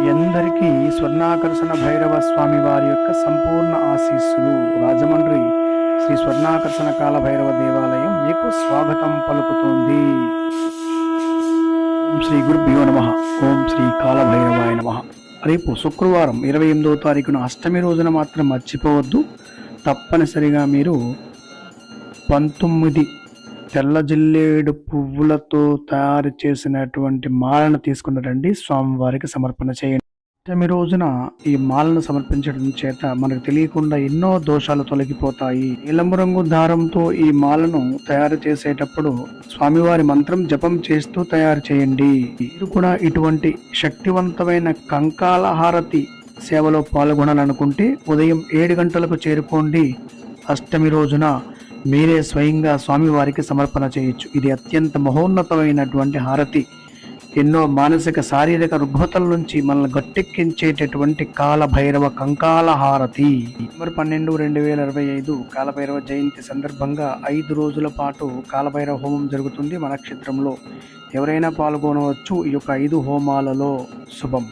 ఎందరికీ స్వర్ణాకర్షణ భైరవ స్వామి వారి యొక్క సంపూర్ణ ఆశీస్సులు. రాజమండ్రి శ్రీ స్వర్ణాకర్షణ కాల భైరవ దేవాలయం మీకు స్వాగతం పలుకుతుంది. ఓం శ్రీ గురుభ్యో నమః. ఓం శ్రీ కాల భైరవాయ నమః. రేపు శుక్రవారం 28వ తారీఖున అష్టమి రోజున మాత్రం మర్చిపోవద్దు. తప్పనిసరిగా మీరు 19 తెల్ల జిల్లేడు పువ్వులతో తయారు చేసినటువంటి మాలను తీసుకుని రండి, స్వామివారికి సమర్పణ చేయండి. అష్టమి రోజున ఈ మాలను సమర్పించడం చేత మనకు తెలియకుండా ఎన్నో దోషాలు తొలగిపోతాయి. నీలము రంగు దారంతో ఈ మాలను తయారు చేసేటప్పుడు స్వామివారి మంత్రం జపం చేస్తూ తయారు చేయండి. మీరు కూడా ఇటువంటి శక్తివంతమైన కంకాల హారతి సేవలో పాల్గొనాలనుకుంటే ఉదయం 7 గంటలకు చేరుకోండి. అష్టమి రోజున మీరే స్వయంగా స్వామివారికి సమర్పణ చేయొచ్చు. ఇది అత్యంత మహోన్నతమైనటువంటి హారతి. ఎన్నో మానసిక శారీరక రుగ్మతల నుంచి మనల్ని గట్టెక్కించేటటువంటి కాలభైరవ కంకాల హారతి. నవంబర్ 12, 2025 కాలభైరవ జయంతి సందర్భంగా 5 రోజుల పాటు కాలభైరవ హోమం జరుగుతుంది మన క్షేత్రంలో. ఎవరైనా పాల్గొనవచ్చు ఈ యొక్క 5 హోమాలలో. శుభం.